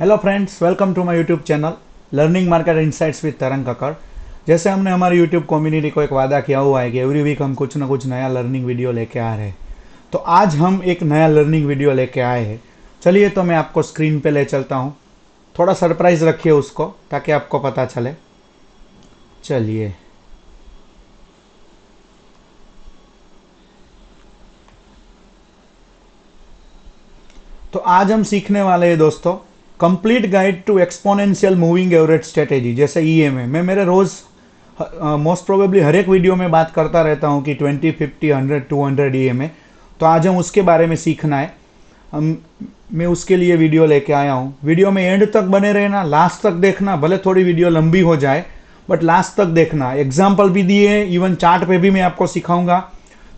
Hello friends, welcome to my YouTube channel learning market insights with Tarang Kakkar. जैसे हमने हमारी YouTube community को एक वादा किया हुआ है कि एवरी वीक हम कुछ ना कुछ नया लर्निंग वीडियो लेके आ रहे हैं, तो आज हम एक नया लर्निंग वीडियो लेके आए हैं। चलिए तो मैं आपको स्क्रीन पे ले चलता हूँ। थोड़ा सरप्राइज रखिए उसको ताकि आपको पता चले। चलिए, तो आज हम सीखने वाले हैं दोस्तों complete guide to exponential moving average strategy. जैसे ईएमए मैं मेरे रोज मोस्ट प्रोबेबली हर एक वीडियो में बात करता रहता हूं कि 20, 50, 100, 200 ईएमए। तो आज हम उसके बारे में सीखना है। मैं उसके लिए वीडियो लेके आया हूं। वीडियो में एंड तक बने रहना, लास्ट तक देखना। भले थोड़ी वीडियो लंबी हो जाए बट लास्ट तक देखना। एग्जाम्पल भी दिए, इवन चार्ट पे भी मैं आपको सिखाऊंगा।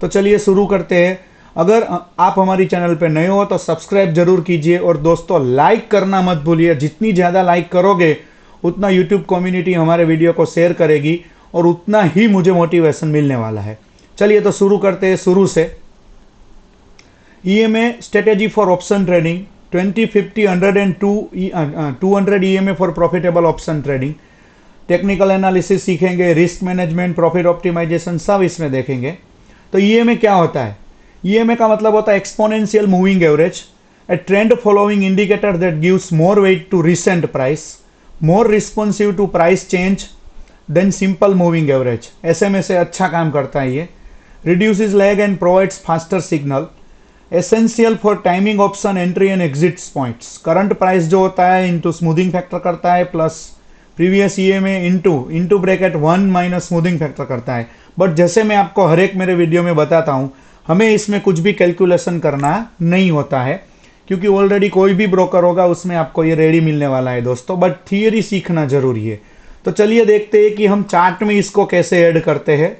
तो चलिए शुरू करते हैं। अगर आप हमारी चैनल पे नए हो तो सब्सक्राइब जरूर कीजिए और दोस्तों लाइक करना मत भूलिए। जितनी ज़्यादा लाइक करोगे उतना यूट्यूब कम्युनिटी हमारे वीडियो को शेयर करेगी और उतना ही मुझे मोटिवेशन मिलने वाला है। चलिए तो शुरू करते हैं शुरू से। EMA strategy for option trading 20, 50, 100 and 200 EMA for profitable option trading. Technical analysis सीखेंगे, रिस्क मैनेजमेंट, प्रॉफिट ऑप्टिमाइजेशन सब इसमें देखेंगे। तो ईएमए क्या होता है? ईएमए का मतलब होता है exponential moving average, a trend following indicator that gives more weight to recent price, more responsive to price change than simple moving average. ऐसे में से अच्छा काम करता है ये। Reduces lag and provides faster signal, essential for timing option entry and exits points. Current price जो होता है इंटू स्मूथिंग फैक्टर करता है, plus previous EMA into bracket 1 minus smoothing factor करता है। बट जैसे मैं आपको हर एक मेरे वीडियो में बताता हूं, हमें इसमें कुछ भी कैलकुलेशन करना नहीं होता है, क्योंकि ऑलरेडी कोई भी ब्रोकर होगा उसमें आपको ये रेडी मिलने वाला है दोस्तों। बट थियरी सीखना जरूरी है। तो चलिए देखते हैं कि हम चार्ट में इसको कैसे ऐड करते हैं।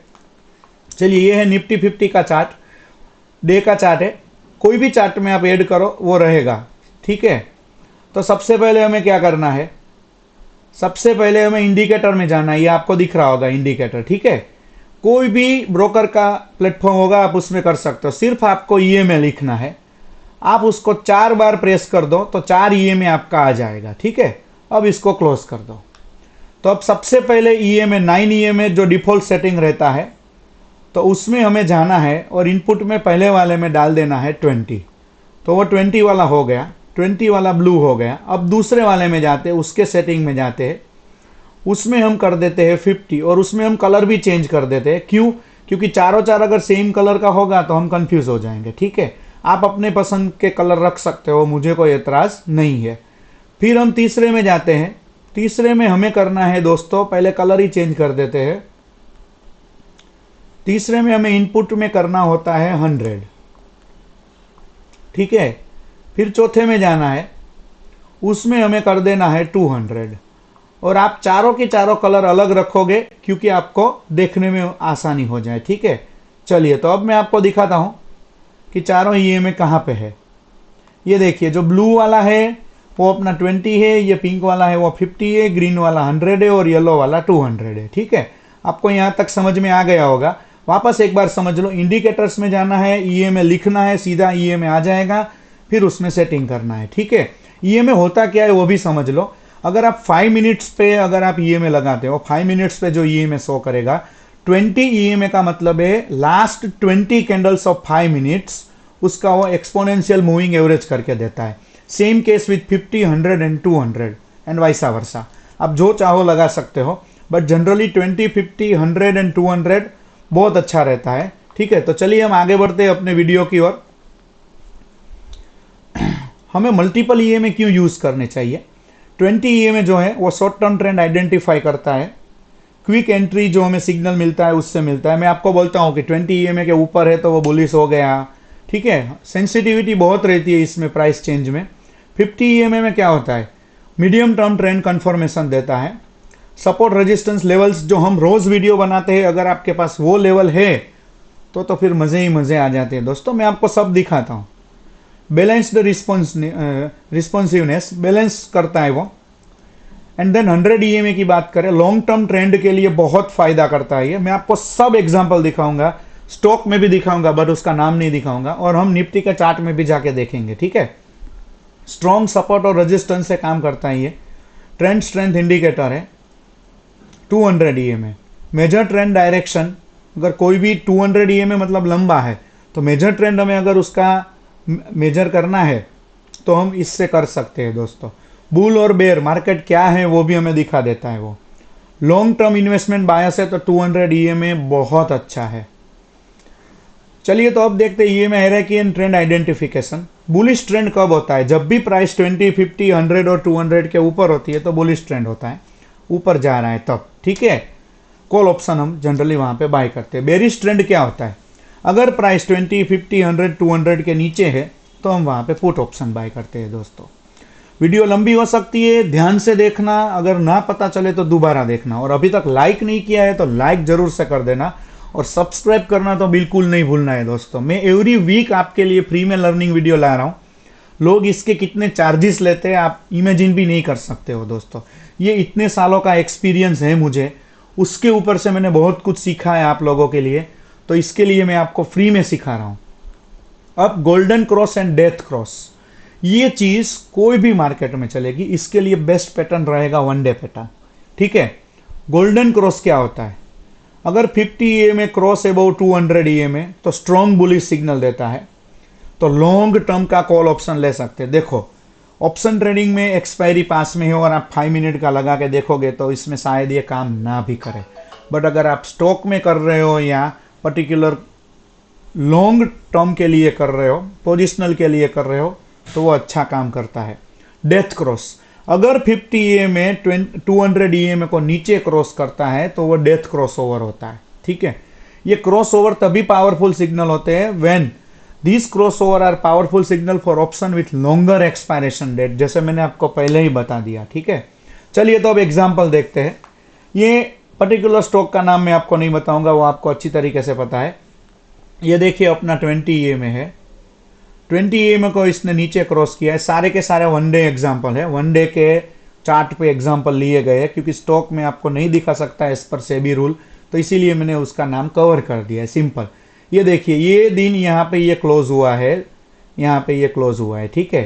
चलिए, ये है निफ्टी 50 का चार्ट, डे का चार्ट है। कोई भी चार्ट में आप ऐड करो वो रहेगा, ठीक है। तो सबसे पहले हमें क्या करना है? सबसे पहले हमें इंडिकेटर में जाना है। ये आपको दिख रहा होगा इंडिकेटर, ठीक है। कोई भी ब्रोकर का प्लेटफॉर्म होगा, आप उसमें कर सकते हो। सिर्फ आपको ईएमए लिखना है। आप उसको 4 बार प्रेस कर दो तो 4 ईएमए आपका आ जाएगा, ठीक है। अब इसको क्लोज कर दो। तो अब सबसे पहले ईएमए 9 ईएमए जो डिफॉल्ट सेटिंग रहता है, तो उसमें हमें जाना है और इनपुट में पहले वाले में डाल देना है 20। तो वो 20 वाला हो गया, 20 वाला ब्लू हो गया। अब दूसरे वाले में जाते हैं, उसके सेटिंग में जाते हैं, उसमें हम कर देते हैं 50 और उसमें हम कलर भी चेंज कर देते हैं। क्यों? क्योंकि चारों चार अगर सेम कलर का होगा तो हम कंफ्यूज हो जाएंगे, ठीक है। आप अपने पसंद के कलर रख सकते हो, मुझे कोई एतराज नहीं है। फिर हम तीसरे में जाते हैं। तीसरे में हमें करना है दोस्तों, पहले कलर ही चेंज कर देते हैं। तीसरे में हमें इनपुट में करना होता है 100, ठीक है। फिर चौथे में जाना है, उसमें हमें कर देना है 200। और आप चारों के चारों कलर अलग रखोगे क्योंकि आपको देखने में आसानी हो जाए, ठीक है। चलिए, तो अब मैं आपको दिखाता हूं कि चारों ईएमए कहां पे है। ये देखिए, जो ब्लू वाला है वो अपना 20 है, ये पिंक वाला है वो 50 है, ग्रीन वाला 100 है और येलो वाला 200 है, ठीक है। आपको यहां तक समझ में आ गया होगा। वापस एक बार समझ लो। इंडिकेटर्स में जाना है, ईएमए लिखना है, सीधा ईएमए आ जाएगा, फिर उसमें सेटिंग करना है, ठीक है। ईएमए होता क्या है वो भी समझ लो। अगर आप 5 मिनट्स पे अगर आप ईएमए लगाते हो, 5 मिनट्स पे जो ईएमए शो करेगा, 20 ईएमए का मतलब है लास्ट 20 कैंडल्स ऑफ 5 मिनट्स, उसका वो एक्सपोनेंशियल मूविंग एवरेज करके देता है। Same case with 50, 100 and 200 and vice versa. आप जो चाहो लगा सकते हो, बट जनरली 20, 50, 100 एंड 200 बहुत अच्छा रहता है, ठीक है। तो चलिए हम आगे बढ़ते हैं अपने वीडियो की ओर। हमें मल्टीपल ईएमए क्यों यूज करने चाहिए? 20 ईएमए जो है वो शॉर्ट टर्म ट्रेंड आइडेंटिफाई करता है। क्विक एंट्री जो हमें सिग्नल मिलता है उससे मिलता है। मैं आपको बोलता हूं कि 20 ईएमए के ऊपर है तो वो बुलिश हो गया, ठीक है। सेंसिटिविटी बहुत रहती है इसमें प्राइस चेंज में। 50 ईएमए में क्या होता है? मीडियम टर्म ट्रेंड कंफर्मेशन देता है। सपोर्ट रेजिस्टेंस लेवल्स जो हम रोज वीडियो बनाते हैं, अगर आपके पास वो लेवल है तो फिर मजे ही मजे आ जाते हैं दोस्तों। मैं आपको सब दिखाता हूं। बैलेंस्ड रिस्पॉन्सिवनेस बैलेंस करता है वो। एंड देन 100 ईएमए की बात करें, लॉन्ग टर्म ट्रेंड के लिए बहुत फायदा करता है ये। मैं आपको सब एग्जांपल दिखाऊंगा, स्टॉक में भी दिखाऊंगा बट उसका नाम नहीं दिखाऊंगा, और हम निफ्टी के चार्ट में भी जाके देखेंगे, ठीक है। स्ट्रॉन्ग सपोर्ट और रेजिस्टेंस से काम करता है ये। ट्रेंड स्ट्रेंथ इंडिकेटर है 200 EMA। मेजर ट्रेंड डायरेक्शन, अगर कोई भी 200 EMA मतलब लंबा है, तो मेजर ट्रेंड हमें अगर उसका मेजर करना है तो हम इससे कर सकते हैं दोस्तों। बुल और बेयर मार्केट क्या है वो भी हमें दिखा देता है वो। लॉन्ग टर्म इन्वेस्टमेंट बायस है तो 200 EMA बहुत अच्छा है। चलिए तो अब देखते हैं EMA hierarchy and trend identification. Bullish trend कब होता है? जब भी प्राइस 20, 50, 100 और 200 के ऊपर होती है तो बुलिश ट्रेंड होता है, ऊपर जा रहा है तब, ठीक है। कॉल ऑप्शन हम जनरली वहां पे बाय करते हैं। बेरिश ट्रेंड क्या होता है? अगर प्राइस 20, 50, 100, 200 के नीचे है तो हम वहां पे पुट ऑप्शन बाय करते हैं दोस्तों। वीडियो लंबी हो सकती है, ध्यान से देखना, अगर ना पता चले तो दोबारा देखना, और अभी तक लाइक नहीं किया है तो लाइक जरूर से कर देना, और सब्सक्राइब करना तो बिल्कुल नहीं भूलना है दोस्तों। मैं एवरी वीक आपके लिए फ्री में लर्निंग वीडियो ला रहा हूं। लोग इसके कितने चार्जेस लेते हैं आप इमेजिन भी नहीं कर सकते हो दोस्तों। ये इतने सालों का एक्सपीरियंस है मुझे, उसके ऊपर से मैंने बहुत कुछ सीखा है आप लोगों के लिए, तो इसके लिए मैं आपको फ्री में सिखा रहा हूं। अब golden cross and death cross, ये चीज कोई भी मार्केट में चलेगी। इसके लिए बेस्ट पैटर्न रहेगा वन डे पैटर्न, ठीक है। गोल्डन क्रॉस क्या होता है? अगर 50 EMA क्रॉस अबव 200 EMA तो स्ट्रॉन्ग बुलिश सिग्नल देता है, तो लॉन्ग टर्म का कॉल ऑप्शन ले सकते हैं। देखो ऑप्शन ट्रेडिंग में एक्सपायरी पास में है और आप 5 मिनट का लगा के देखोगे तो इसमें शायद ये काम ना भी करे, बट अगर आप स्टॉक में कर रहे हो या पर्टिकुलर लॉन्ग टर्म के लिए कर रहे हो, पोजिशनल के लिए कर रहे हो, तो वो अच्छा काम करता है। डेथ क्रॉस, अगर 50 EMA 200 EMA को नीचे क्रॉस करता है तो वो डेथ क्रॉस ओवर होता है, ठीक है। ये क्रॉस ओवर तभी पावरफुल सिग्नल होते हैं when this cross over are powerful signal for option with longer expiration date, जैसे मैंने आपको पहले ही बता दिया, ठीक है। चलिए तो अब एग्जाम्पल देखते हैं। ये पर्टिकुलर स्टॉक का नाम मैं आपको नहीं बताऊंगा, वो आपको अच्छी तरीके से पता है। ये देखिए अपना 20 EMA है, 20 EMA को इसने नीचे क्रॉस किया है। सारे के सारे वन डे एग्जाम्पल है, वन डे के चार्ट पे एग्जाम्पल लिए गए हैं, क्योंकि स्टॉक में आपको नहीं दिखा सकता एज पर सेबी रूल, तो इसीलिए मैंने उसका नाम कवर कर दिया है, सिंपल। ये देखिए ये दिन यहाँ पे ये क्लोज हुआ है, यहाँ पे ये क्लोज हुआ है, ठीक है।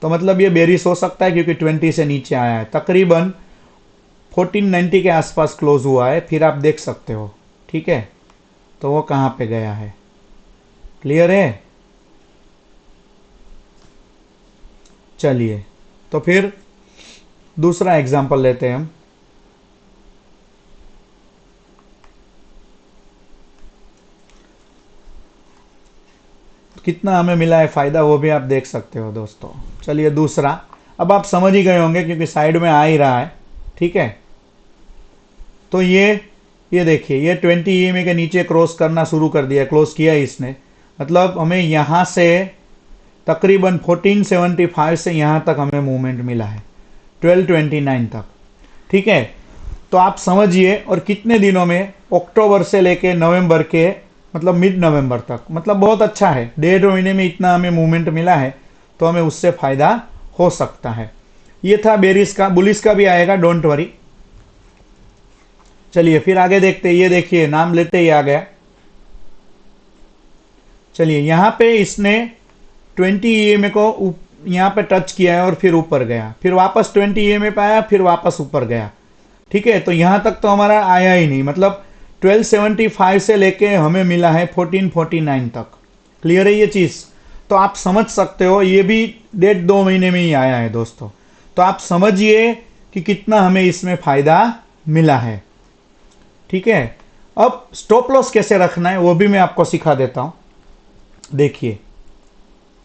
तो मतलब ये बेरिश हो सकता है क्योंकि 20 से नीचे आया है, तकरीबन 1490 के आसपास क्लोज हुआ है, फिर आप देख सकते हो, ठीक है। तो वो कहाँ पे गया है, क्लियर है? चलिए तो फिर दूसरा एग्जांपल लेते हैं हम। कितना हमें मिला है फायदा वो भी आप देख सकते हो दोस्तों। चलिए दूसरा, अब आप समझ ही गए होंगे क्योंकि साइड में आ ही रहा है, ठीक है। तो ये देखिए ये 20 EMA के नीचे क्रॉस करना शुरू कर दिया, क्लोज किया इसने, मतलब हमें यहां से तकरीबन 1475 से यहां तक हमें मूवमेंट मिला है 1229 तक, ठीक है। तो आप समझिए, और कितने दिनों में, अक्टूबर से लेके नवंबर के मतलब मिड नवंबर तक, मतलब बहुत अच्छा है। 1.5 महीने में इतना हमें मूवमेंट मिला है, तो हमें उससे फायदा हो सकता है। ये था बेरिस का, बुलिस का भी आएगा, डोंट वरी। चलिए फिर आगे देखते हैं। ये देखिए नाम लेते ही आ गया। चलिए यहां पे इसने 20 EMA को यहां पे टच किया है और फिर ऊपर गया, फिर वापस 20 EMA पे आया, फिर वापस ऊपर गया, ठीक है। तो यहां तक तो हमारा आया ही नहीं, मतलब 1275 से लेके हमें मिला है 1449 तक, क्लियर है ये चीज? तो आप समझ सकते हो ये भी 1.5-2 महीने में ही आया है दोस्तों। तो आप समझिए कि कितना हमें इसमें फायदा मिला है, ठीक है। अब स्टॉप लॉस कैसे रखना है वो भी मैं आपको सिखा देता हूं। देखिए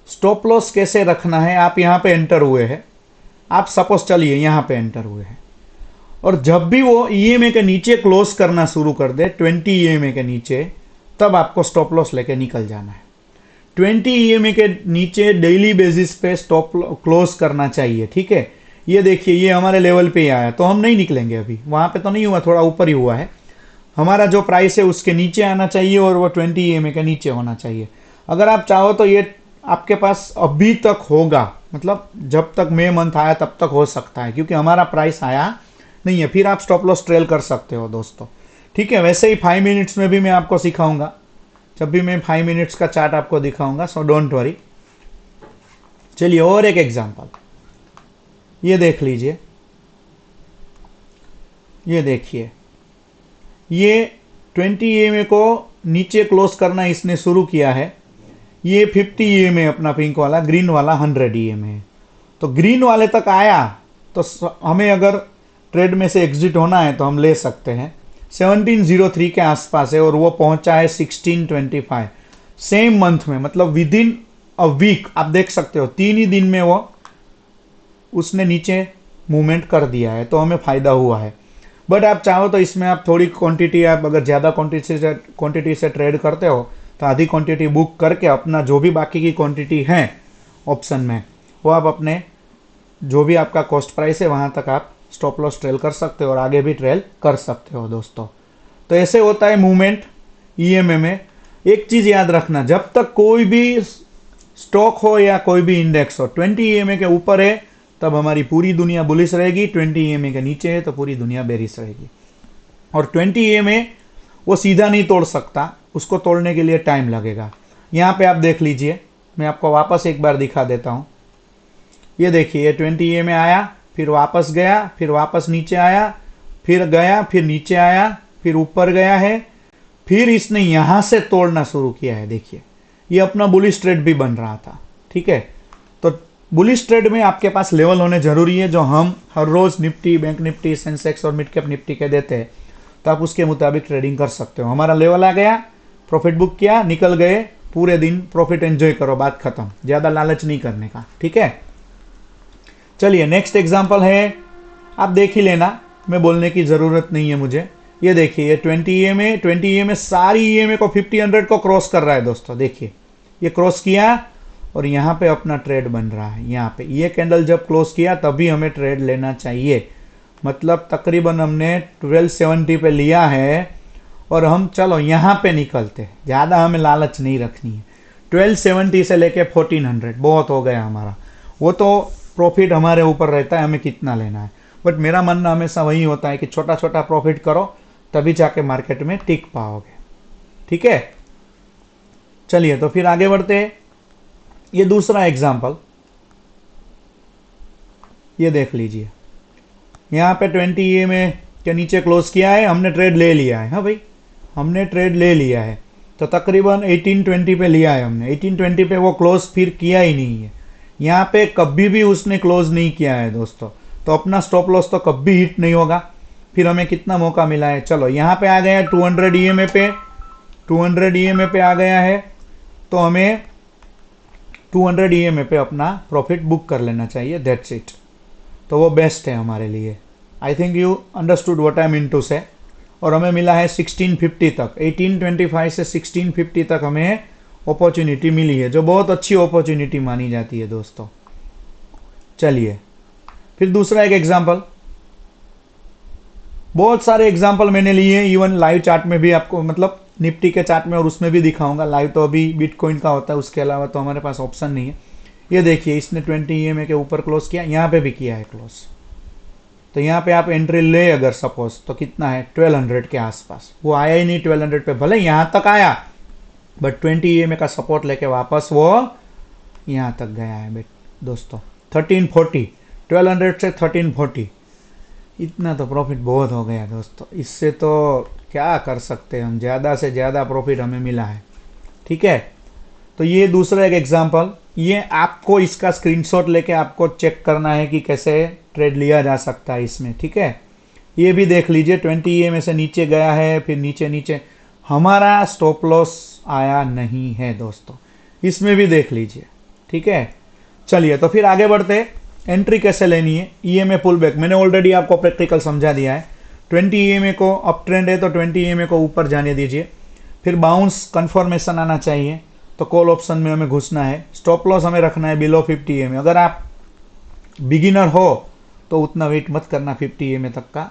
स्टॉप लॉस कैसे रखना है। आप यहां पे एंटर हुए हैं, आप सपोज चलिए यहां पे एंटर हुए हैं, और जब भी वो EMA के नीचे क्लोज करना शुरू कर दे 20 EMA के नीचे, तब आपको स्टॉप लॉस लेके निकल जाना है। 20 EMA के नीचे डेली बेसिस पे स्टॉप क्लोज करना चाहिए, ठीक है। ये देखिए ये हमारे लेवल पे ही आया, तो हम नहीं निकलेंगे अभी, वहां पे तो नहीं हुआ, थोड़ा ऊपर ही हुआ है। हमारा जो प्राइस है उसके नीचे आना चाहिए और वो 20 EMA के नीचे होना चाहिए। अगर आप चाहो तो ये आपके पास अभी तक होगा, मतलब जब तक मई मंथ आया तब तक हो सकता है, क्योंकि हमारा प्राइस आया नहीं है, फिर आप स्टॉप लॉस ट्रेल कर सकते हो दोस्तों, ठीक है। वैसे ही 5 मिनट्स में भी मैं आपको सिखाऊंगा, जब भी मैं 5 मिनट्स का चार्ट आपको दिखाऊंगा, सो डोंट वरी। चलिए और एक एग्जांपल, ये देख लीजिए, ये देखिए, ये 20 EMA को नीचे क्लोज करना इसने शुरू किया है। ये 50 EMA अपना पिंक वाला, ग्रीन वाला 100 EMA है। तो ग्रीन वाले तक आया तो हमें अगर ट्रेड में से एग्जिट होना है तो हम ले सकते हैं। 1703 के आसपास है और वो पहुंचा है 1625 सेम मंथ में, मतलब विद इन अ वीक। आप देख सकते हो 3 ही दिन में वो उसने नीचे मूवमेंट कर दिया है, तो हमें फायदा हुआ है। बट आप चाहो तो इसमें आप थोड़ी क्वांटिटी, आप अगर ज़्यादा क्वांटिटी से ट्रेड करते हो तो आधी क्वांटिटी बुक करके अपना जो भी बाकी की क्वांटिटी है ऑप्शन में, वो आप अपने जो भी आपका कॉस्ट प्राइस है वहां तक आप स्टॉप लॉस ट्रेल कर सकते हो और आगे भी ट्रेल कर सकते हो दोस्तों। तो ऐसे होता है मूवमेंट ईएमए में। एक चीज याद रखना, जब तक कोई भी स्टॉक हो या कोई भी इंडेक्स हो 20 ईएमए के ऊपर है तब हमारी पूरी दुनिया बुलिश रहेगी, 20 ईएमए के नीचे है तो पूरी दुनिया बेरिश रहेगी। और 20 ईएमए वो सीधा नहीं तोड़ सकता, उसको तोड़ने के लिए टाइम लगेगा। यहाँ पे आप देख लीजिए, मैं आपको वापस एक बार दिखा देता हूँ। ये देखिए, ये 20 EMA आया, फिर वापस गया, फिर वापस नीचे आया, फिर गया, फिर नीचे आया, फिर ऊपर गया है, फिर इसने यहां से तोड़ना शुरू किया है। देखिए ये अपना बुलिश ट्रेड भी बन रहा था, ठीक है। तो बुलिश ट्रेड में आपके पास लेवल होने जरूरी है, जो हम हर रोज निफ्टी, बैंक निफ्टी, सेंसेक्स और मिड कैप निफ्टी के देते हैं, तो आप उसके मुताबिक ट्रेडिंग कर सकते हो। हमारा लेवल आ गया, प्रॉफिट बुक किया, निकल गए, पूरे दिन प्रॉफिट एंजॉय करो, बात खत्म, ज्यादा लालच नहीं करने का, ठीक है। चलिए नेक्स्ट एग्जांपल है, आप देख ही लेना, मैं बोलने की जरूरत नहीं है मुझे। ये देखिए, ये 20 EMA सारी EMA को 50-100 को क्रॉस कर रहा है दोस्तों। देखिए ये क्रॉस किया और यहाँ पे अपना ट्रेड बन रहा है। यहाँ पे ये कैंडल जब क्लोज किया तभी हमें ट्रेड लेना चाहिए, मतलब तकरीबन हमने 1270 पे लिया है और हम चलो यहाँ पे निकलते हैं, ज्यादा हमें लालच नहीं रखनी है। 1270 से लेके 1400 बहुत हो गया हमारा, वो तो प्रॉफिट हमारे ऊपर रहता है हमें कितना लेना है। बट मेरा मानना हमेशा वही होता है कि छोटा छोटा प्रॉफिट करो, तभी जाके मार्केट में टिक पाओगे, ठीक है। चलिए तो फिर आगे बढ़ते हैं। ये दूसरा एग्जांपल, ये देख लीजिए, यहाँ पे 20 EMA के नीचे क्लोज किया है, हमने ट्रेड ले लिया है। हाँ भाई, हमने ट्रेड ले लिया है, तो तकरीबन 1820 पे लिया है हमने। 1820 पे वो क्लोज फिर किया ही नहीं है, यहाँ पे कभी भी उसने क्लोज नहीं किया है दोस्तों, तो अपना स्टॉप लॉस तो कभी हिट नहीं होगा। फिर हमें कितना मौका मिला है, चलो यहाँ पे आ गया है 200 EMA पे, 200 EMA पे आ गया है, तो हमें 200 EMA पे अपना प्रॉफिट बुक कर लेना चाहिए, दैट्स इट। तो वो बेस्ट है हमारे लिए। I think you understood what I mean to say. और हमें मिला है 1650 तक, 1825 से 1650 तक हमें अपॉर्चुनिटी मिली है, जो बहुत अच्छी अपॉर्चुनिटी मानी जाती है दोस्तों। चलिए फिर दूसरा एक एग्जांपल, बहुत सारे एग्जांपल मैंने लिए हैं, इवन लाइव चार्ट में भी आपको, मतलब निफ्टी के चार्ट में और उसमें भी दिखाऊंगा। लाइव तो अभी बिटकॉइन का होता है, उसके अलावा तो हमारे पास ऑप्शन नहीं है। ये देखिए, इसने 20 EMA के ऊपर क्लोज किया, यहाँ पे भी किया है क्लोज, तो यहाँ पे आप एंट्री ले अगर सपोज, तो कितना है 1200 के आसपास। वो आया ही नहीं 1200 पे, भले यहाँ तक आया बट 20 EMA का सपोर्ट लेके वापस वो यहाँ तक गया है दोस्तों। 1340, 1200 से 1340, इतना तो प्रॉफिट बहुत हो गया दोस्तों। इससे तो क्या कर सकते हैं हम, ज़्यादा से ज़्यादा प्रॉफिट हमें मिला है, ठीक है। तो ये दूसरा एक एग्जांपल, ये आपको इसका स्क्रीनशॉट लेके आपको चेक करना है कि कैसे ट्रेड लिया जा सकता है इसमें, ठीक है। ये भी देख लीजिए, 20 EMA से नीचे गया है, फिर नीचे नीचे, हमारा स्टॉप लॉस आया नहीं है दोस्तों, इसमें भी देख लीजिए, ठीक है। चलिए तो फिर आगे बढ़ते, एंट्री कैसे लेनी है। EMA पुल बैक मैंने ऑलरेडी आपको प्रैक्टिकल समझा दिया है। 20 EMA को अप ट्रेंड है तो 20 EMA को ऊपर जाने दीजिए, फिर बाउंस कंफर्मेशन आना चाहिए, तो कॉल ऑप्शन में हमें घुसना है। स्टॉप लॉस हमें रखना है बिलो 50 EMA। अगर आप बिगिनर हो तो उतना वेट मत करना 50 EMA तक का,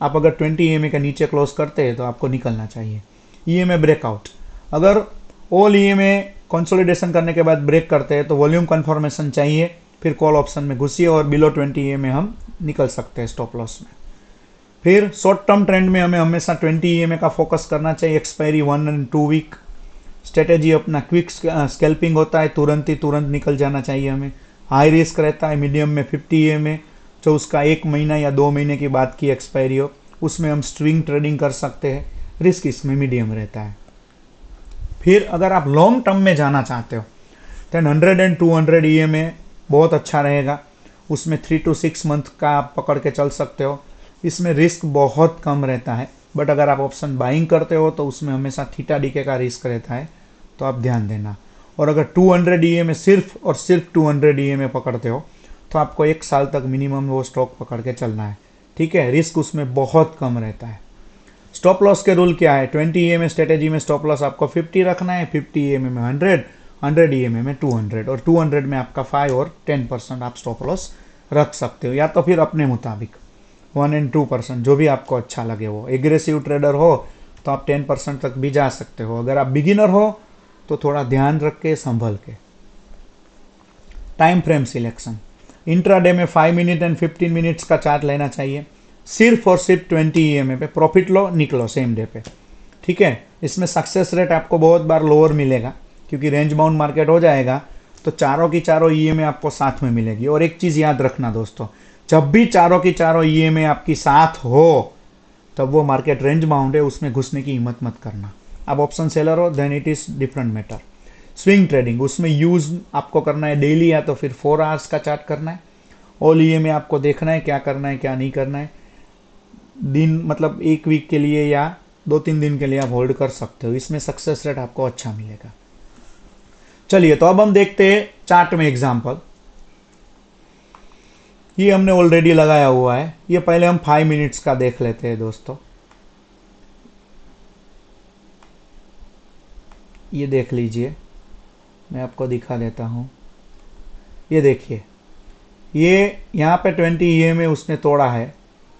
आप अगर 20 EMA के नीचे क्लोज करते हैं तो आपको निकलना चाहिए। EMA ब्रेकआउट, अगर ऑल EMA कंसोलिडेशन करने के बाद ब्रेक करते हैं तो वॉल्यूम कंफर्मेशन चाहिए, फिर कॉल ऑप्शन में घुसिए और बिलो 20 EMA हम निकल सकते हैं स्टॉप लॉस में। फिर शॉर्ट टर्म ट्रेंड में हमें हमेशा 20 EMA का फोकस करना चाहिए, एक्सपायरी 1 और 2 वीक। स्ट्रेटेजी अपना क्विक स्कैल्पिंग होता है, तुरंत निकल जाना चाहिए हमें। हाई रिस्क रहता है, मीडियम में 50 EMA जो उसका 1 महीना या 2 महीने के बाद की एक्सपायरी हो, उसमें हम स्विंग ट्रेडिंग कर सकते हैं। रिस्क इसमें मीडियम रहता है। फिर अगर आप लॉन्ग टर्म में जाना चाहते हो देन 100 एंड 200 EMA बहुत अच्छा रहेगा। उसमें 3 to 6 मंथ का आप पकड़ के चल सकते हो। इसमें रिस्क बहुत कम रहता है, बट अगर आप ऑप्शन बाइंग करते हो तो उसमें हमेशा थीटा डीके का रिस्क रहता है, तो आप ध्यान देना। और अगर 200 EMA सिर्फ और सिर्फ 200 EMA पकड़ते हो तो आपको 1 साल तक मिनिमम वो स्टॉक पकड़ के चलना है, ठीक है। रिस्क उसमें बहुत कम रहता है। स्टॉप लॉस के रूल क्या है? 20 EMA स्ट्रेटेजी में स्टॉप लॉस आपको 50 रखना है, 50 EMA में 100, 100 EMA में 200 और 200 में आपका 5 और 10% आप स्टॉप लॉस रख सकते हो, या तो फिर अपने मुताबिक 1 and 2% जो भी आपको अच्छा लगे। वो एग्रेसिव ट्रेडर हो तो आप 10% तक भी जा सकते हो। अगर आप बिगिनर हो तो थोड़ा ध्यान रख के संभल के। टाइम फ्रेम सिलेक्शन, इंट्राडे में 5 मिनट एंड 15 मिनट्स का चार्ट लेना चाहिए। सिर्फ और सिर्फ 20 EMA पे प्रॉफिट लो, निकलो सेम डे पे, ठीक है। इसमें सक्सेस रेट आपको बहुत बार लोअर मिलेगा क्योंकि रेंज बाउंड मार्केट हो जाएगा, तो चारों की चारों EMA आपको साथ में मिलेगी। और एक चीज याद रखना दोस्तों, जब भी चारों की चारों EMA आपकी साथ हो तब वो मार्केट रेंज बाउंड है, उसमें घुसने की हिम्मत मत करना। आप ऑप्शन सेलर हो then it is different matter. Swing trading, उसमें यूज आपको करना है डेली या तो फिर 4 आवर्स का चार्ट करना है। ऑल EMA आपको देखना है क्या करना है क्या नहीं करना है। दिन मतलब 1 वीक के लिए या 2-3 दिन के लिए आप होल्ड कर सकते हो, इसमें सक्सेस रेट आपको अच्छा मिलेगा। चलिए तो अब हम देखते हैं चार्ट में एग्जांपल। ये हमने ऑलरेडी लगाया हुआ है, ये पहले हम 5 मिनट्स का देख लेते हैं दोस्तों। ये देख लीजिए, मैं आपको दिखा देता हूं। ये देखिए, ये यहाँ पे 20 EMA उसने तोड़ा है,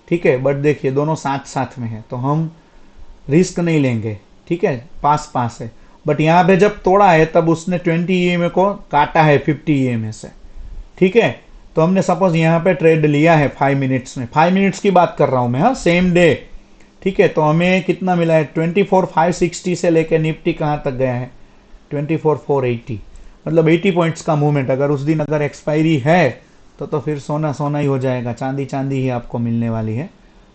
ठीक है, बट देखिए दोनों साथ साथ में है तो हम रिस्क नहीं लेंगे, ठीक है, पास पास है। बट यहाँ पे जब तोड़ा है तब उसने 20 EMA को काटा है 50 EMA से, ठीक है। तो हमने सपोज यहाँ पे ट्रेड लिया है 5 मिनट्स में, 5 मिनट्स की बात कर रहा हूं मैं, हाँ, सेम डे, ठीक है। तो हमें कितना मिला है? 24,560 से लेके निफ्टी कहाँ तक गया है? 24,480, मतलब 80 पॉइंट्स का मूवमेंट। अगर उस दिन अगर एक्सपायरी है तो फिर सोना सोना ही हो जाएगा, चांदी चांदी ही आपको मिलने वाली है।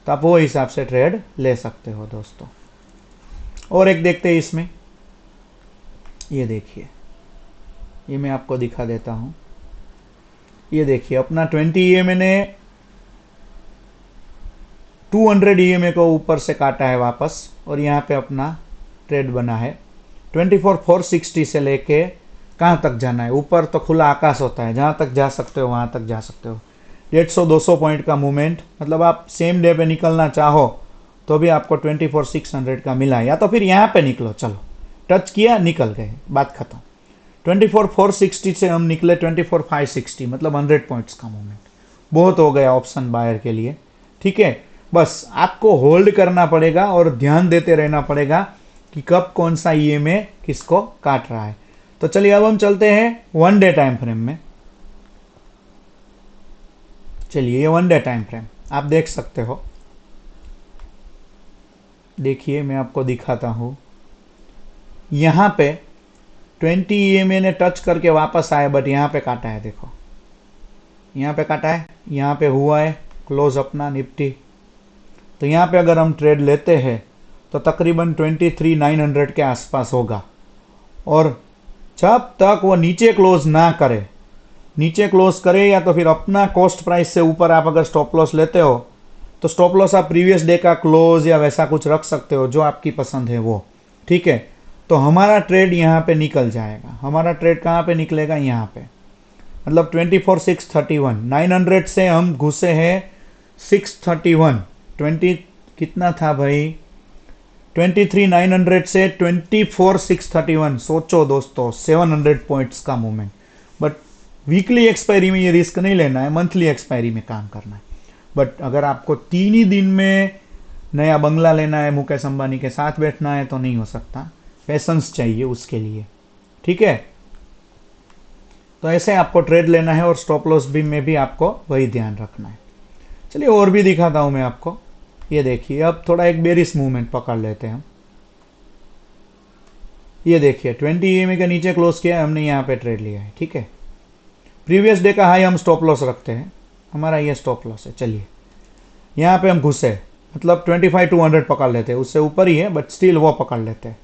तो आप वो हिसाब से ट्रेड ले सकते हो दोस्तों। और एक देखते हैं इसमें, ये देखिए, ये मैं आपको दिखा देता हूं। ये देखिए अपना 20 EMA ने 200 EMA को ऊपर से काटा है वापस, और यहाँ पे अपना ट्रेड बना है। 24,460 से लेके कहाँ तक जाना है? ऊपर तो खुला आकाश होता है, जहाँ तक जा सकते हो वहाँ तक जा सकते हो। 150-200 पॉइंट का मूवमेंट, मतलब आप सेम डे पे निकलना चाहो तो भी आपको 24,600 का मिला है, या तो फिर यहाँ पे निकलो, चलो टच किया निकल गए, बात खत्म। 24,460 से हम निकले 24,560, मतलब 100 पॉइंट्स का मूवमेंट, बहुत हो गया ऑप्शन बायर के लिए, ठीक है। बस आपको होल्ड करना पड़ेगा और ध्यान देते रहना पड़ेगा कि कब कौन सा EMA किसको काट रहा है। तो चलिए अब हम चलते हैं 1 डे टाइम फ्रेम में। चलिए ये 1 डे टाइम फ्रेम आप देख सकते हो, देखिए मैं आपको दिखाता हूं। यहां पे 20 EMA ने टच करके वापस आया, बट यहां पे काटा है, देखो यहां पे काटा है, यहां पे हुआ है क्लोज अपना निफ्टी। तो यहां पे अगर हम ट्रेड लेते हैं तो तकरीबन 23,900 के आसपास होगा। और जब तक वो नीचे क्लोज ना करे, नीचे क्लोज करे या तो फिर अपना कॉस्ट प्राइस से ऊपर आप अगर स्टॉप लॉस लेते हो तो स्टॉप लॉस आप प्रीवियस डे का क्लोज या वैसा कुछ रख सकते हो जो आपकी पसंद है वो, ठीक है। तो हमारा ट्रेड यहाँ पे निकल जाएगा। हमारा ट्रेड कहाँ पे निकलेगा? यहाँ पे, मतलब 24,631, 900 से हम घुसे हैं 631, 20 कितना था भाई? 23,900 से 24,631, सोचो दोस्तों 700 पॉइंट्स का मूवमेंट। बट वीकली एक्सपायरी में ये रिस्क नहीं लेना है, मंथली एक्सपायरी में काम करना है। बट अगर आपको 3 ही दिन में नया बंगला लेना है, मुकेश अंबानी के साथ बैठना है, तो नहीं हो सकता, पेशेंस चाहिए उसके लिए, ठीक है। तो ऐसे आपको ट्रेड लेना है और स्टॉप लॉस भी में भी आपको वही ध्यान रखना है। चलिए और भी दिखाता हूं मैं आपको। ये देखिए अब थोड़ा एक बेरिश मूवमेंट पकड़ लेते हैं हम। ये देखिए 20 EMA के नीचे क्लोज किया है हमने, यहाँ पे ट्रेड लिया है, ठीक है। प्रीवियस डे का हाई हम स्टॉप लॉस रखते हैं, हमारा ये स्टॉप लॉस है। चलिए यहाँ पे हम घुसे, मतलब 25,200 पकड़ लेते हैं, उससे ऊपर ही है बट स्टिल वो पकड़ लेते हैं।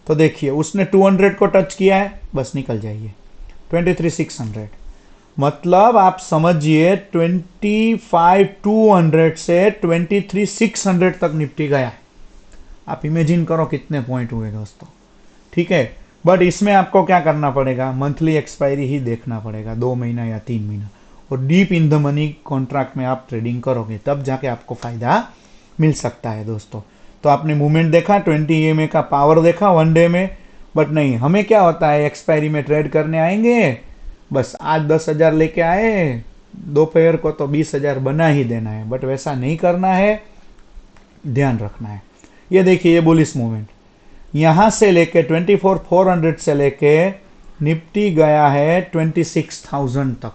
तो देखिए उसने 200 को टच किया है, बस निकल जाइए 23,600। मतलब आप समझिए 25,200 से 23,600 तक निफ्टी गया है। आप इमेजिन करो कितने पॉइंट हुए दोस्तों, ठीक है। बट इसमें आपको क्या करना पड़ेगा, मंथली एक्सपायरी ही देखना पड़ेगा, 2 महीना या 3 महीना, और deep in the money contract में आप ट्रेडिंग करोगे तब जाके आपको फायदा मिल सकता है दोस्तों। तो आपने मूवमेंट देखा, 20 EMA का पावर देखा वन डे में, बट नहीं, हमें क्या होता है, एक्सपायरी में ट्रेड करने आएंगे, बस आज 10,000 लेके आए, दोपहर को तो 20,000 बना ही देना है, बट वैसा नहीं करना है, ध्यान रखना है। ये देखिए ये बुलिश मूवमेंट, यहां से लेके 24,400 से लेके निफ्टी गया है 26,000 तक,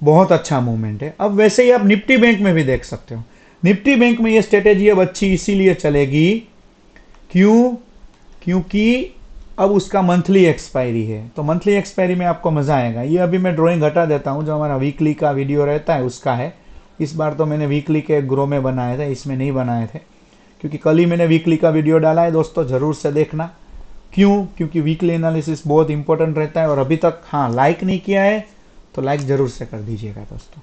बहुत अच्छा मूवमेंट है। अब वैसे ही आप निफ्टी बैंक में भी देख सकते हो, निफ्टी बैंक में ये स्ट्रेटेजी अब अच्छी इसीलिए चलेगी, क्योंकि अब उसका मंथली एक्सपायरी है, तो मंथली एक्सपायरी में आपको मजा आएगा। ये अभी मैं ड्राइंग हटा देता हूं, जो हमारा वीकली का वीडियो रहता है उसका है। इस बार तो मैंने वीकली के ग्रो में बनाए थे, इसमें नहीं बनाए थे, क्योंकि कल ही मैंने वीकली का वीडियो डाला है दोस्तों, जरूर से देखना। क्योंकि वीकली एनालिसिस बहुत इंपॉर्टेंट रहता है, और अभी तक हाँ लाइक नहीं किया है तो लाइक जरूर से कर दीजिएगा दोस्तों।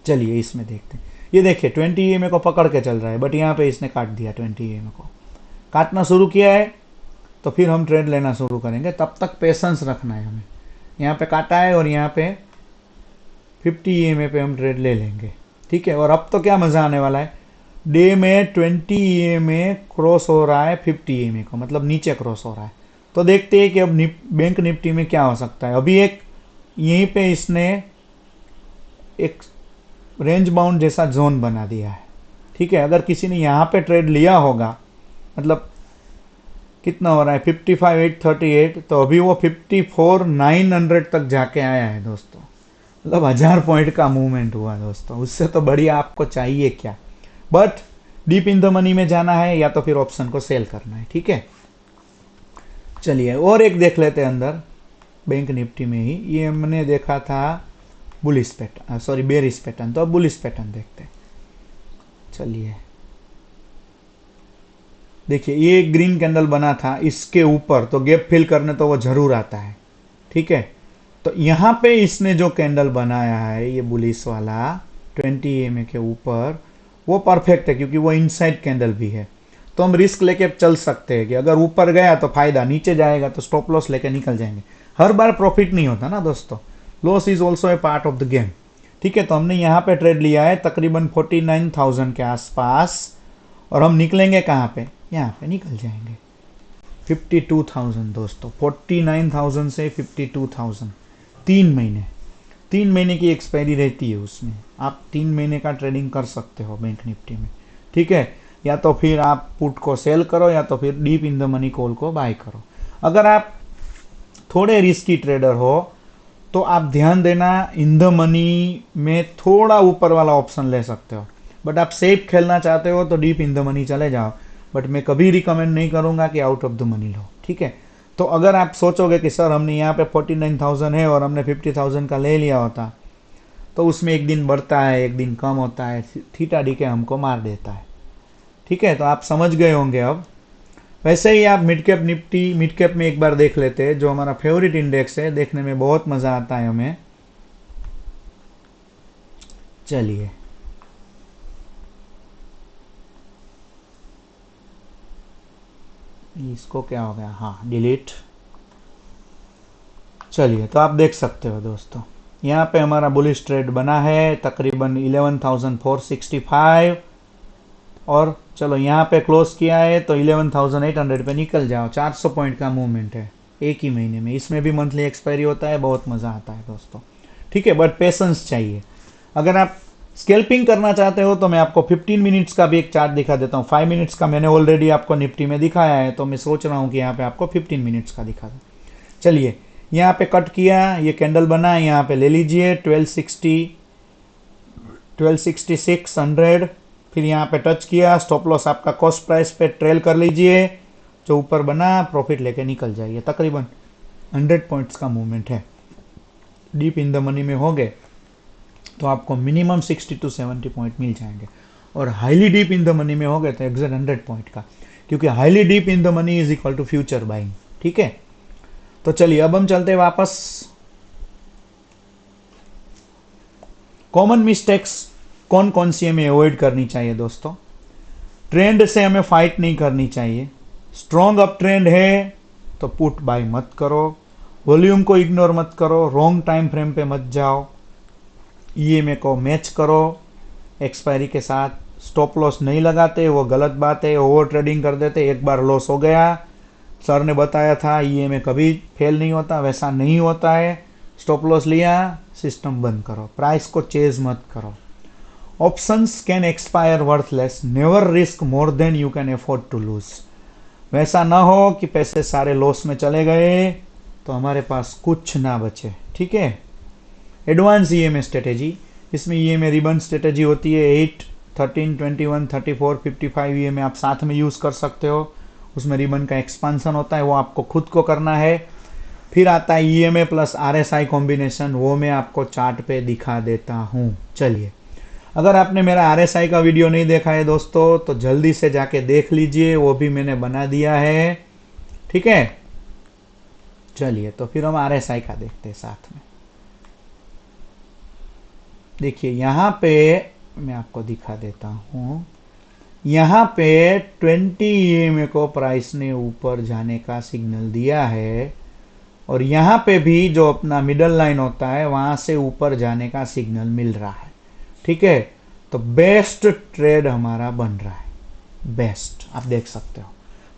चलिए इसमें देखते हैं, ये देखिए 20 EMA को पकड़ के चल रहा है, बट यहाँ पे इसने काट दिया, 20 EMA को काटना शुरू किया है, तो फिर हम ट्रेड लेना शुरू करेंगे, तब तक पेशेंस रखना है हमें। यहाँ पे काटा है और यहाँ पे 50 EMA पे हम ट्रेड ले लेंगे, ठीक है। और अब तो क्या मजा आने वाला है, डे में 20 EMA क्रॉस हो रहा है 50 EMA को, मतलब नीचे क्रॉस हो रहा है। तो देखते हैं कि अब बैंक निफ्टी में क्या हो सकता है। अभी एक यहीं पे इसने एक रेंज बाउंड जैसा जोन बना दिया है, ठीक है। अगर किसी ने यहाँ पे ट्रेड लिया होगा, मतलब कितना हो रहा है 55,838, तो अभी वो 54,900 तक जाके आया है दोस्तों, मतलब 1000 पॉइंट का मूवमेंट हुआ दोस्तों, उससे तो बढ़िया आपको चाहिए क्या। But deep in the money में जाना है या तो फिर ऑप्शन को सेल करना है, ठीक है। चलिए और एक देख लेते हैं अंदर बैंक निफ्टी में ही, ये हमने देखा था bullish pattern, sorry bearish pattern, तो अब बुलिश पैटर्न देखते हैं। चलिए देखिए ये ग्रीन कैंडल बना था इसके ऊपर, तो गैप फिल करने तो वो जरूर आता है, ठीक है। तो यहाँ पे इसने जो कैंडल बनाया है ये बुलिश वाला 20 EMA के ऊपर, वो परफेक्ट है, क्योंकि वो इनसाइड कैंडल भी है। तो हम रिस्क लेके चल सकते हैं कि अगर ऊपर गया तो फायदा, नीचे जाएगा तो स्टॉप लॉस लेके निकल जाएंगे। हर बार प्रॉफिट नहीं होता ना दोस्तों, loss is also a part of the game, ठीक है। तो हमने यहाँ पे ट्रेड लिया है तकरीबन 49,000 के आसपास, और हम निकलेंगे कहाँ पे, यहाँ पे निकल जाएंगे 52,000 दोस्तों, 49,000 से 52,000, 3 महीने की एक्सपायरी रहती है उसमें, आप 3 महीने का ट्रेडिंग कर सकते हो बैंक निफ्टी में, ठीक है। या तो फिर आप पुट को सेल करो या तो फिर deep in the money call को बाय करो। अगर आप थोड़े रिस्की ट्रेडर हो तो आप ध्यान देना, इन द मनी में थोड़ा ऊपर वाला ऑप्शन ले सकते हो, बट आप सेफ खेलना चाहते हो तो डीप इन द मनी चले जाओ, बट मैं कभी रिकमेंड नहीं करूंगा कि आउट ऑफ द मनी लो, ठीक है। तो अगर आप सोचोगे कि सर हमने यहाँ पे 49,000 है और हमने 50,000 का ले लिया होता, तो उसमें एक दिन बढ़ता है एक दिन कम होता है, थीटा डी के हमको मार देता है, ठीक है। तो आप समझ गए होंगे अब। वैसे ही आप mid cap Nifty, mid cap में एक बार देख लेते हैं, जो हमारा फेवरेट इंडेक्स है, देखने में बहुत मजा आता है हमें। चलिए इसको क्या हो गया, हाँ डिलीट। चलिए तो आप देख सकते हो दोस्तों, यहाँ पे हमारा बुलिश ट्रेड बना है तकरीबन 11,465, और चलो यहाँ पे क्लोज किया है तो 11,800 पे निकल जाओ। 400 पॉइंट का मूवमेंट है एक ही महीने में, इसमें भी मंथली एक्सपायरी होता है, बहुत मजा आता है दोस्तों, ठीक है। बट पेशेंस चाहिए। अगर आप स्कैल्पिंग करना चाहते हो तो मैं आपको 15 मिनट्स का भी एक चार्ट दिखा देता हूँ। 5 मिनट्स का मैंने ऑलरेडी आपको निफ्टी में दिखाया है, तो मैं सोच रहा हूँ कि यहाँ पे आपको 15 मिनट्स का दिखा दूँ। चलिए यहाँ पे कट किया, ये कैंडल बना है, यहाँ पे ले लीजिए 1266, फिर यहाँ पे टच किया, स्टॉप लॉस आपका कॉस्ट प्राइस पे ट्रेल कर लीजिए, जो ऊपर बना प्रॉफिट लेके निकल जाइए। तकरीबन 100 पॉइंट्स का मूवमेंट है। डीप इन द मनी में होंगे तो आपको मिनिमम 60 to 70 पॉइंट मिल जाएंगे, और highly deep in the money में होंगे तो एग्जैक्ट 100 पॉइंट का, क्योंकि highly deep in the money is equal to future buying. ठीक है, तो चलिए अब हम चलते हैं वापस। कॉमन मिस्टेक्स कौन कौन सी हमें अवॉइड करनी चाहिए दोस्तों? ट्रेंड से हमें फाइट नहीं करनी चाहिए। स्ट्रॉन्ग अप ट्रेंड है तो पुट बाय मत करो, वॉल्यूम को इग्नोर मत करो, रॉन्ग टाइम फ्रेम पे मत जाओ, ईएमए को मैच करो एक्सपायरी के साथ। स्टॉप लॉस नहीं लगाते, वो गलत बात है, ओवर ट्रेडिंग कर देते, एक बार लॉस हो गया, सर ने बताया था ईएमए कभी फेल नहीं होता, वैसा नहीं होता है। स्टॉप लॉस लिया, सिस्टम बंद करो, प्राइस को चेज मत करो। Options can expire worthless, never risk more than you can afford to lose. वैसा ना हो कि पैसे सारे लॉस में चले गए तो हमारे पास कुछ ना बचे। ठीक है, एडवांस ईएमए स्ट्रेटेजी, इसमें ईएमए रिबन स्ट्रेटेजी होती है। 8, 13, 21, 34, 55 ईएमए आप साथ में यूज कर सकते हो। उसमें रिबन का एक्सपांसन होता है, वो आपको खुद को करना है। फिर आता है ईएमए प्लस आरएसआई कॉम्बिनेशन, वो मैं आपको चार्ट पे दिखा देता हूं। चलिए, अगर आपने मेरा आरएसआई का वीडियो नहीं देखा है दोस्तों तो जल्दी से जाके देख लीजिए, वो भी मैंने बना दिया है। ठीक है, चलिए तो फिर हम आरएसआई का देखते हैं साथ में। देखिए यहां पे मैं आपको दिखा देता हूं, यहां पे 20 ईएमए को प्राइस ने ऊपर जाने का सिग्नल दिया है, और यहां पे भी जो अपना मिडल लाइन होता है वहां से ऊपर जाने का सिग्नल मिल रहा है। ठीक है, तो बेस्ट ट्रेड हमारा बन रहा है, बेस्ट आप देख सकते हो।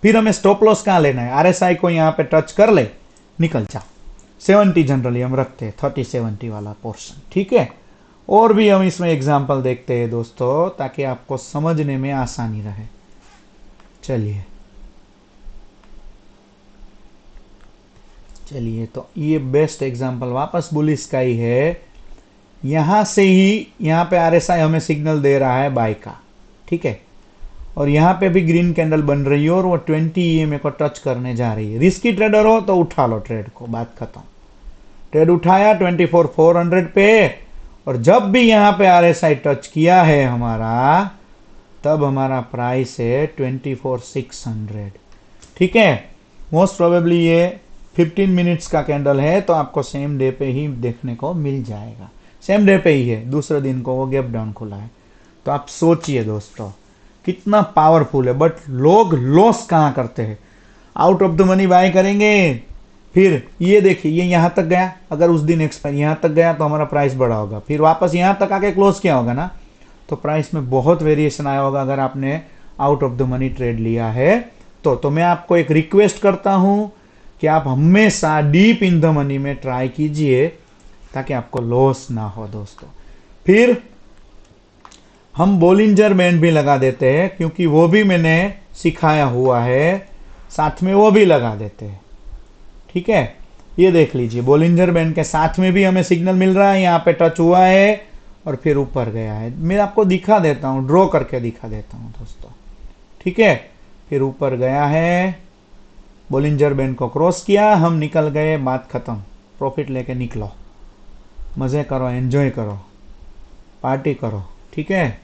फिर हमें स्टॉप लॉस कहां लेना है? आरएसआई को यहां पे टच कर ले, निकल जाओ। 70 जनरली हम रखते हैं, 30-70 वाला पोर्शन। ठीक है, और भी हम इसमें एग्जांपल देखते हैं दोस्तों ताकि आपको समझने में आसानी रहे। चलिए तो ये बेस्ट एग्जांपल वापस बुलिश का ही है। यहां से ही यहां पे आरएसआई हमें सिग्नल दे रहा है बाय का। ठीक है, और यहां पे भी ग्रीन कैंडल बन रही है और वो 20 ईएमए को टच करने जा रही है। रिस्की ट्रेडर हो तो उठा लो ट्रेड को, बात खत्म। ट्रेड उठाया 24,400 पे, और जब भी यहां पे आरएसआई टच किया है हमारा, तब हमारा प्राइस है 24,600। ठीक है, मोस्ट प्रोबेबली ये 15 मिनट्स का कैंडल है तो आपको सेम डे पे ही देखने को मिल जाएगा। सेम डे पे ही है, दूसरे दिन को वो गैप डाउन खुला है। तो आप सोचिए दोस्तों कितना पावरफुल है। बट लोग लॉस कहां करते हैं? Out of the money by करेंगे, फिर ये देखिए ये यहां तक गया, अगर उस दिन एक्सपायर यहां तक गया तो हमारा प्राइस बढ़ा होगा, फिर वापस यहां तक आके क्लोज किया होगा ना, तो प्राइस में बहुत वेरिएशन आया होगा अगर आपने out of the money trade लिया है तो मैं आपको एक रिक्वेस्ट करता हूं कि आप हमेशा डीप इन द मनी में ट्राई कीजिए ताकि आपको लॉस ना हो दोस्तों। फिर हम बोलिंजर बैंड भी लगा देते हैं, क्योंकि वो भी मैंने सिखाया हुआ है, साथ में वो भी लगा देते हैं। ठीक है, ये देख लीजिए बोलिंजर बैंड के साथ में भी हमें सिग्नल मिल रहा है, यहाँ पे टच हुआ है और फिर ऊपर गया है। मैं आपको दिखा देता हूं, ड्रॉ करके दिखा देता हूं दोस्तों। ठीक है, फिर ऊपर गया है, बोलिंजर बैंड को क्रॉस किया, हम निकल गए, बात खत्म। प्रॉफिट लेके निकलो, मजे करो, एंजॉय करो, पार्टी करो। ठीक है,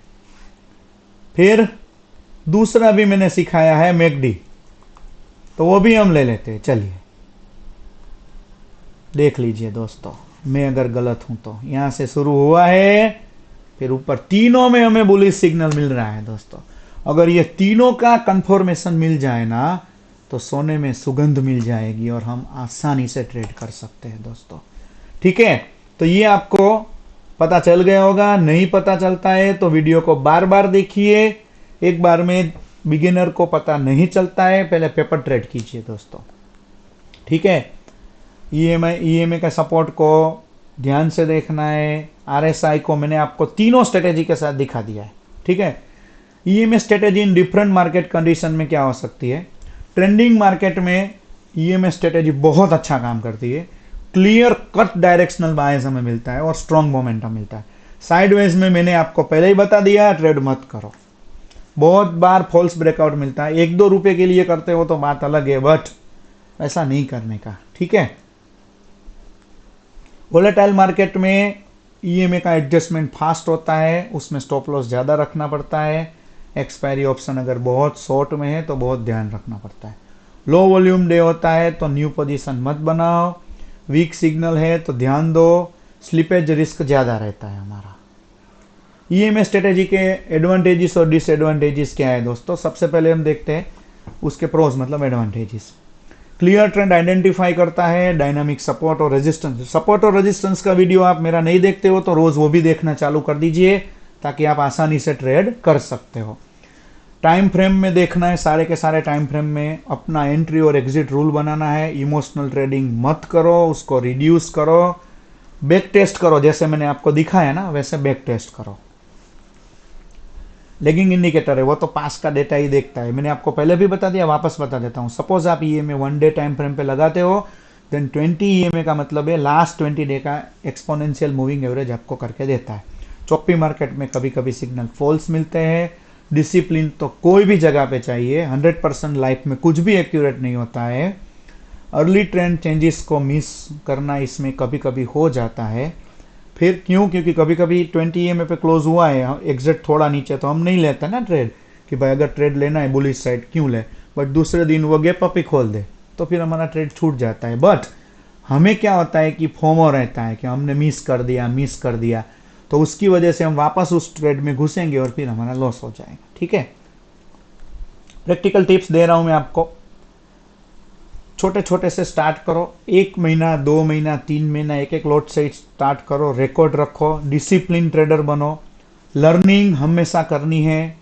फिर दूसरा भी मैंने सिखाया है मैकडी, तो वो भी हम ले लेते हैं। चलिए देख लीजिए दोस्तों, मैं अगर गलत हूं तो यहां से शुरू हुआ है, फिर ऊपर तीनों में हमें बुलिश सिग्नल मिल रहा है दोस्तों। अगर ये तीनों का कंफर्मेशन मिल जाए ना तो सोने में सुगंध मिल जाएगी और हम आसानी से ट्रेड कर सकते हैं दोस्तों। ठीक है, तो ये आपको पता चल गया होगा। नहीं पता चलता है तो वीडियो को बार बार देखिए, एक बार में बिगिनर को पता नहीं चलता है, पहले पेपर ट्रेड कीजिए दोस्तों। ठीक है, ईएमए का सपोर्ट को ध्यान से देखना है। आरएसआई को मैंने आपको तीनों स्ट्रेटेजी के साथ दिखा दिया है। ठीक है, EMA strategy in different market condition में क्या हो सकती है? ट्रेंडिंग मार्केट में ईएमए स्ट्रेटेजी बहुत अच्छा काम करती है। क्लियर कट डायरेक्शनल बायस हमें मिलता है और स्ट्रॉन्ग मोमेंटम मिलता है। साइडवेज में मैंने आपको पहले ही बता दिया, ट्रेड मत करो। बहुत बार फॉल्स ब्रेकआउट मिलता है, 1-2 रुपए के लिए करते हो तो बात अलग है, बट ऐसा नहीं करने का। ठीक है, वोलेटाइल मार्केट में ईएमए का एडजस्टमेंट फास्ट होता है, उसमें स्टॉप लॉस ज़्यादा रखना पड़ता है। एक्सपायरी ऑप्शन अगर बहुत शॉर्ट में है तो बहुत ध्यान रखना पड़ता है। लो वॉल्यूम डे होता है तो न्यू पोजीशन मत बनाओ। वीक सिग्नल है तो ध्यान दो, स्लिपेज रिस्क ज़्यादा रहता है हमारा। ईएमए स्ट्रेटेजी के एडवांटेजेस और डिसएडवांटेजेस क्या है दोस्तों, सबसे पहले हम देखते हैं उसके प्रोज मतलब एडवांटेजेस। क्लियर ट्रेंड आइडेंटिफाई करता है, डायनामिक सपोर्ट और रेजिस्टेंस। सपोर्ट और रेजिस्टेंस का वीडियो आप मेरा नहीं देखते हो तो रोज वो भी देखना चालू कर दीजिए ताकि आप आसानी से ट्रेड कर सकते हो। टाइम फ्रेम में देखना है, सारे के सारे टाइम फ्रेम में अपना एंट्री और एग्जिट रूल बनाना है। इमोशनल ट्रेडिंग मत करो, उसको रिड्यूस करो, बैक टेस्ट करो, जैसे मैंने आपको दिखाया ना वैसे बैक टेस्ट करो। लेगिंग इंडिकेटर है वो तो पास का डेटा ही देखता है, मैंने आपको पहले भी बता दिया, वापस बता देता हूं। सपोज आप ईएमए 1 डे टाइम फ्रेम पे लगाते हो, देन 20 ईएमए का मतलब है लास्ट 20 डे का एक्सपोनेंशियल मूविंग एवरेज आपको करके देता है। चौपी मार्केट में कभी कभी सिग्नल फॉल्स मिलते हैं। डिसिप्लिन तो कोई भी जगह पे चाहिए, 100% लाइफ में कुछ भी एक्यूरेट नहीं होता है। अर्ली ट्रेंड चेंजेस को मिस करना इसमें कभी कभी हो जाता है। फिर क्यों, क्योंकि कभी कभी 20 ईएमए पे क्लोज हुआ है, एग्जैक्ट थोड़ा नीचे, तो हम नहीं लेते ना ट्रेड कि भाई अगर ट्रेड लेना है बुलिश साइड क्यों ले, बट दूसरे दिन वो गैप अप ही खोल दे तो फिर हमारा ट्रेड छूट जाता है। बट हमें क्या होता है कि फोमो रहता है कि हमने मिस कर दिया, तो उसकी वजह से हम वापस उस ट्रेड में घुसेंगे और फिर हमारा लॉस हो जाएगा। ठीक है, प्रैक्टिकल टिप्स दे रहा हूं मैं आपको। छोटे छोटे से स्टार्ट करो, 1 महीना 2 महीना 3 महीना एक एक लॉट से स्टार्ट करो, रिकॉर्ड रखो, डिसिप्लिन ट्रेडर बनो। लर्निंग हमेशा करनी है,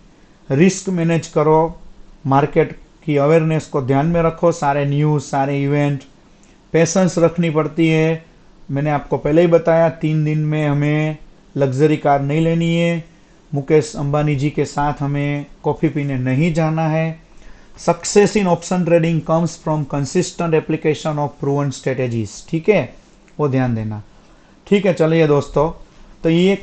रिस्क मैनेज करो, मार्केट की अवेयरनेस को ध्यान में रखो, सारे न्यूज़ सारे इवेंट, पेशेंस रखनी पड़ती है। मैंने आपको पहले ही बताया 3 दिन में हमें लग्जरी कार नहीं लेनी है, मुकेश अंबानी जी के साथ हमें कॉफ़ी पीने नहीं जाना है। Success in option trading comes from consistent application of proven strategies. ठीक है, वो ध्यान देना। ठीक है, चलिए दोस्तों, तो ये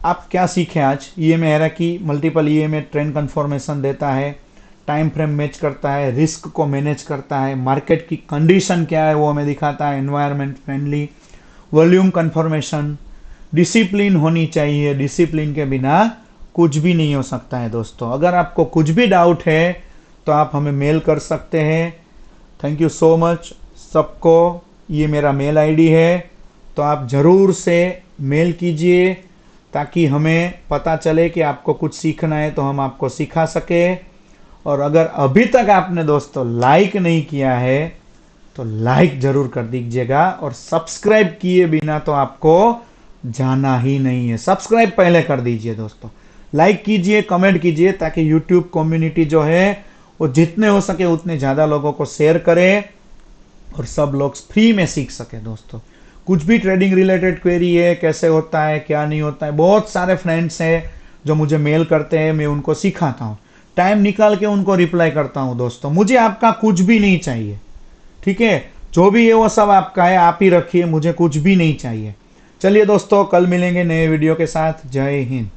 आप क्या सीखे आज। EMA hierarchy multiple EMA trend confirmation देता है, टाइम फ्रेम मैच करता है, रिस्क को मैनेज करता है, मार्केट की कंडीशन क्या है वो हमें दिखाता है, environment friendly, volume confirmation, discipline होनी चाहिए, डिसिप्लिन के बिना कुछ भी नहीं हो सकता है दोस्तों। अगर आपको कुछ भी डाउट है तो आप हमें मेल कर सकते हैं। थैंक यू सो मच सबको। ये मेरा मेल आईडी है, तो आप ज़रूर से मेल कीजिए ताकि हमें पता चले कि आपको कुछ सीखना है तो हम आपको सिखा सके। और अगर अभी तक आपने दोस्तों लाइक नहीं किया है तो लाइक जरूर कर दीजिएगा, और सब्सक्राइब किए बिना तो आपको जाना ही नहीं है। सब्सक्राइब पहले कर दीजिए दोस्तों, लाइक कीजिए, कमेंट कीजिए, ताकि यूट्यूब कम्युनिटी जो है वो जितने हो सके उतने ज़्यादा लोगों को शेयर करें और सब लोग फ्री में सीख सके दोस्तों। कुछ भी ट्रेडिंग रिलेटेड क्वेरी है, कैसे होता है क्या नहीं होता है, बहुत सारे फ्रेंड्स हैं जो मुझे मेल करते हैं, मैं उनको सिखाता हूँ, टाइम निकाल के उनको रिप्लाई करता हूँ दोस्तों। मुझे आपका कुछ भी नहीं चाहिए, ठीक है, जो भी है वो सब आपका है, आप ही रखिए, मुझे कुछ भी नहीं चाहिए। चलिए दोस्तों, कल मिलेंगे नए वीडियो के साथ। जय हिंद।